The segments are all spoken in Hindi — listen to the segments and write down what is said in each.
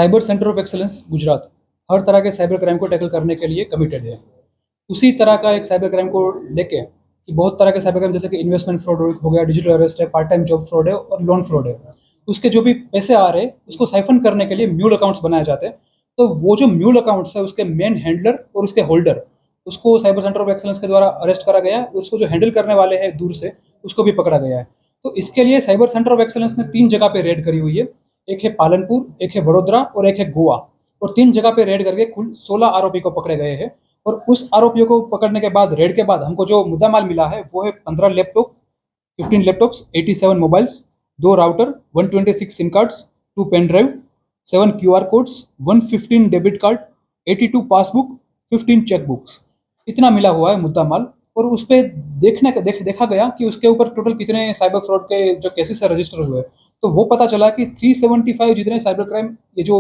Cyber centre of excellence Gujarat हर तरह के साइबर क्राइम को टैकल करने के लिए कमिटेड है। उसी तरह का एक साइबर क्राइम को लेके कि बहुत तरह के साइबर क्राइम जैसे कि इन्वेस्टमेंट फ्रॉड हो गया, डिजिटल अरेस्ट है, पार्ट टाइम जॉब फ्रॉड है और लोन फ्रॉड है। उसके जो भी पैसे आ रहे हैं उसको साइफन करने के लिए म्यूल अकाउंट्स बनाए जाते हैं। तो वो जो म्यूल अकाउंट्स है उसके मेन हैंडलर और उसके होल्डर उसको साइबर सेंटर ऑफ एक्सेलेंस के द्वारा अरेस्ट करा गया। उसको जो हैंडल करने वाले हैं दूर से उसको भी पकड़ा गया है। तो इसके लिए साइबर सेंटर ऑफ एक्सेलेंस ने 3 जगह पे रेड करी हुई है। एक है पालनपुर, एक है वडोदरा और एक है गोवा। और 3 जगह पे रेड करके कुल 16 आरोपी को पकड़े गए हैं। और उस आरोपियों को पकड़ने के बाद, रेड के बाद हमको जो मुद्दा माल मिला है वो है 15 laptop, 15 laptops, 87 mobiles, 2 router, 126 SIM cards, 2 pen drive, 7 QR codes, 115 debit card, 82 passbook, 15 cheque books. इतना मिला हुआ है मुद्दा माल। और उस पर देखा गया कि उसके ऊपर टोटल कितने साइबर फ्रॉड के जो केसेस रजिस्टर हुए। तो वो पता चला कि 375 जितने साइबर क्राइम ये जो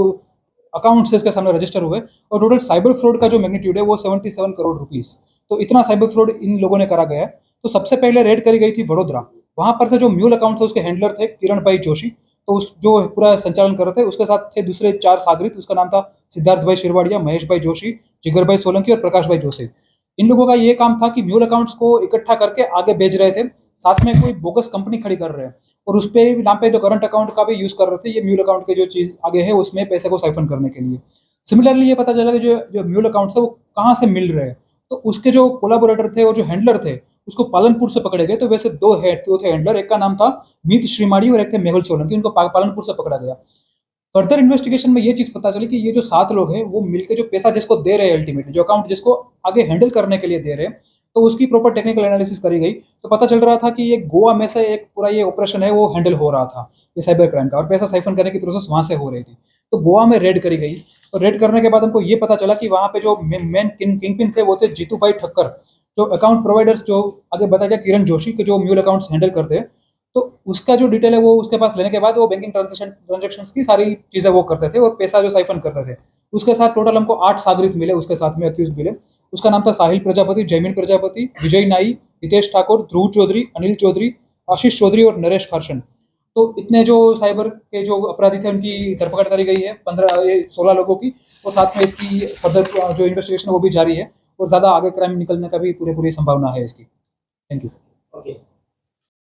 अकाउंट्स है इसके सामने रजिस्टर हुए। और टोटल साइबर फ्रॉड का जो मैग्नीट्यूड है वो 77 करोड़ रुपीस। तो इतना साइबर फ्रॉड इन लोगों ने करा गया है। तो सबसे पहले रेड करी गई थी वडोदरा। वहां पर से जो म्यूल अकाउंट है उसके हैंडलर थे किरण भाई जोशी। तो उस जो पूरा संचालन कर रहे थे उसके साथ थे दूसरे 4 सागरित। उसका नाम था सिद्धार्थ भाई शिरवाड़िया, महेश भाई जोशी, जिगर भाई सोलंकी और प्रकाश भाई जोशी। इन लोगों का ये काम था कि म्यूल अकाउंट्स को इकट्ठा करके आगे भेज रहे थे। साथ में कोई बोगस कंपनी खड़ी कर रहे हैं और उस पे नाम पे जो करंट अकाउंट का भी यूज कर रहे थे। ये म्यूल अकाउंट के जो चीज आगे है उसमें पैसे को साइफन करने के लिए। सिमिलरली ये पता चला कि जो जो म्यूल अकाउंट्स है वो कहाँ से मिल रहे हैं। तो उसके जो कोलाबोरेटर थे और जो हैंडलर थे उसको पालनपुर से पकड़े गए। तो वैसे दो थे हैंडलर, एक का नाम था मीत श्रीमाड़ी और एक थे मेहुल सोलंकी। उनको पालनपुर से पकड़ा गया। फर्दर इन्वेस्टिगेशन में ये चीज पता चली कि ये जो 7 लोग हैं वो मिलकर जो पैसा जिसको दे रहे हैं, अल्टीमेटली जो अकाउंट जिसको आगे हैंडल करने के लिए दे रहे हैं, तो उसकी प्रॉपर टेक्निकल एनालिसिस करी गई। तो पता चल रहा था कि ये गोवा में से एक पूरा ये ऑपरेशन है वो हैंडल हो रहा था ये साइबर क्राइम का, और पैसा साइफन करने की प्रोसेस वहां से हो रही थी। तो गोवा में रेड करी गई। और रेड करने के बाद हमको ये पता चला कि वहां पे जो मेन किंग पिन थे वो थे जीतू भाई ठक्कर, जो अकाउंट प्रोवाइडर्स, जो आगे बताया गया किरण जोशी के जो म्यूल अकाउंट्स हैंडल करते हैं। तो उसका जो डिटेल है वो उसके पास लेने के बाद वो बैंकिंग ट्रांजेक्शन की सारी चीजें वो करते थे और पैसा जो साइफन करते थे। उसके साथ टोटल हमको 8 सागरित मिले, उसके साथ में अक्यूज मिले। उसका नाम था साहिल प्रजापति, जयमीन प्रजापति, विजय नाई, हितेश ठाकुर, ध्रुव चौधरी, अनिल चौधरी, आशीष चौधरी और नरेश खरशन। तो इतने जो साइबर के जो अपराधी थे उनकी धरपकड़ करी गई है 16 लोगों की। और साथ में इसकी फर्दर जो इन्वेस्टिगेशन है वो भी जारी है और ज्यादा आगे क्राइम निकलने का भी पूरी संभावना है इसकी। Thank you. ओके।